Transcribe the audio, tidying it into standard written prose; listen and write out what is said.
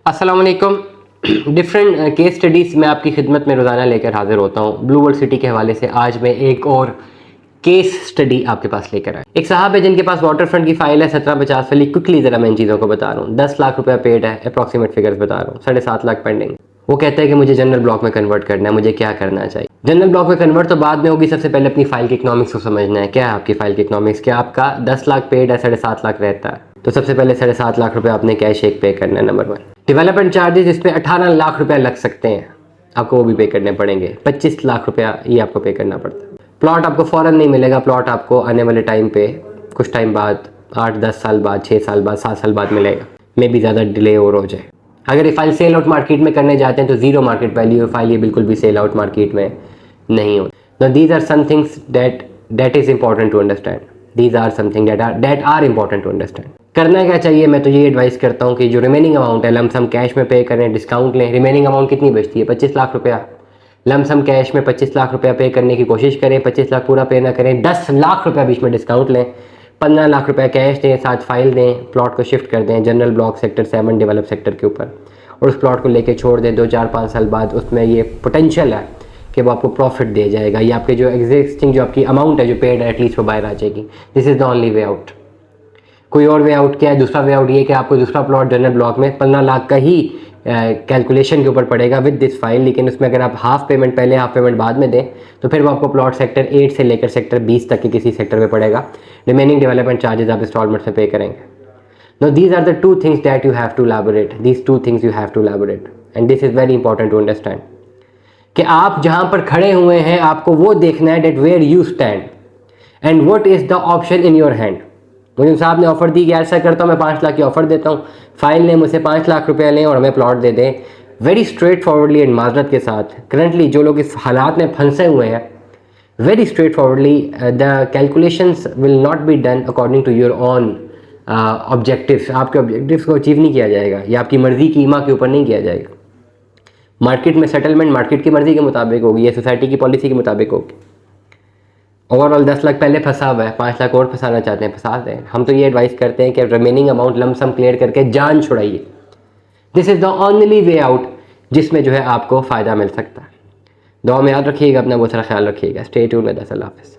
अस्सलाम वालेकुम। Different case studies में आपकी खिदमत में रोज़ाना लेकर हाजिर होता हूँ। ब्लू वर्ल्ड सिटी के हवाले से आज मैं एक और केस स्टडी आपके पास लेकर आया। एक साहब है जिनके पास वाटर फ्रंट की फाइल है 1750 वाली। क्विकली ज़रा मैं इन चीज़ों को बता रहा हूँ। 10 लाख रुपया पेड है, अप्रॉक्सीमेट फिगर्स बता रहा हूँ, 7.5 लाख पेंडिंग। वो कहता है कि मुझे जनरल ब्लॉक में कन्वर्ट करना है, मुझे क्या करना चाहिए। जनरल ब्लॉक में कन्वर्ट तो बाद में होगी, सबसे पहले अपनी फाइल के इकोनॉमिक्स को समझना है। क्या है आपकी फाइल के इकोनॉमिक्स? क्या आपका 10 लाख पेड है, 7.5 लाख रहता है, तो सबसे पहले 7.5 लाख रुपये आपने कैश एक पे करना है। नंबर 1, डेवलपमेंट चार्जेस इसमें 18 लाख रुपया लग सकते हैं, आपको वो भी पे करने पड़ेंगे। 25 लाख रुपया ये आपको पे करना पड़ता है। प्लॉट आपको फ़ौरन नहीं मिलेगा, प्लॉट आपको आने वाले टाइम पे कुछ टाइम बाद, 8-10 साल बाद, 6 साल बाद, 7 साल बाद मिलेगा। मे भी ज़्यादा डिले और हो जाए। अगर ये फाइल सेल आउट मार्केट में करने जाते हैं तो ज़ीरो मार्केट वैल्यू फाइल, ये बिल्कुल भी सेल आउट मार्केट में नहीं होती। Now these are some things that is important to understand. These are something that are important to understand. करना क्या चाहिए? मैं तो ये एडवाइस करता हूँ कि जो रिमेनिंग अमाउंट है लमसम कैश में पे करें, डिस्काउंट लें। रिमेनिंग अमाउंट कितनी बचती है? 25 लाख रुपया। लमसम कैश में 25 लाख रुपया पे करने की कोशिश करें। 25 लाख पूरा पे ना करें, 10 लाख रुपया बीच में डिस्काउंट लें। 15 लाख रुपया कैश दें, साथ फाइल दें, प्लॉट को शिफ्ट कर दें general block sector 7 develop sector के ऊपर, और उस प्लॉट को लेके छोड़ दें। 2-4-5 साल बाद उसमें ये पोटेंशियल है कि वो आपको प्रॉफिट दे जाएगा, या आपके जो एग्जिस्टिंग जो आपकी अमाउंट है जो पेड है एटलीस्ट वो बाहर आ जाएगी। This is the only way out. कोई और वे आउट क्या है? दूसरा वे आउट ये कि आपको दूसरा प्लॉट जनरल ब्लॉक में 15 लाख का ही कैलकुलेशन के ऊपर पड़ेगा विद दिस फाइल, लेकिन उसमें अगर आप हाफ पेमेंट पहले हाफ पेमेंट बाद में दें तो फिर वो आपको प्लॉट सेक्टर 8 से लेकर सेक्टर 20 तक के किसी सेक्टर में पड़ेगा। रिमेनिंग डेवलपमेंट चार्जेस आप इंस्टॉलमेंट में पे करेंगे। Now these are the two things that you have to elaborate. These two things you have to elaborate, and this is very important to understand. कि आप जहाँ पर खड़े हुए हैं आपको वो देखना है that where you stand and what is the option in your hand. मुझे साहब ने ऑफर दी कि ऐसा करता हूँ मैं 5 लाख की ऑफर देता हूँ, फाइल ने मुझसे 5 लाख रुपया लें और हमें प्लॉट दे दें। वेरी स्ट्रेट फॉरवर्डली एंड माजरत के साथ करंटली जो लोग इस हालात में फंसे हुए हैं, very straightforwardly the calculations will not be done according to your own objectives. आपके ऑब्जेक्टिव्स को अचीव नहीं किया जाएगा, या आपकी मर्ज़ी की ईमा के ऊपर नहीं किया जाएगा। मार्केट में सेटलमेंट मार्केट की मर्ज़ी के मुताबिक होगी, या सोसाइटी की पॉलिसी के मुताबिक होगी। ओवरऑल 10 लाख पहले फंसा हुआ है, 5 लाख और फंसाना चाहते हैं, फंसा दें। हम तो ये एडवाइस करते हैं कि रिमेनिंग अमाउंट लमसम क्लियर करके जान छुड़ाइए। This is the only way out जिसमें जो है आपको फ़ायदा मिल सकता है। दुआ में याद रखिएगा, अपना बहुत सारा ख्याल रखिएगा। Stay tuned with us. अल्लाह हाफ़िज़।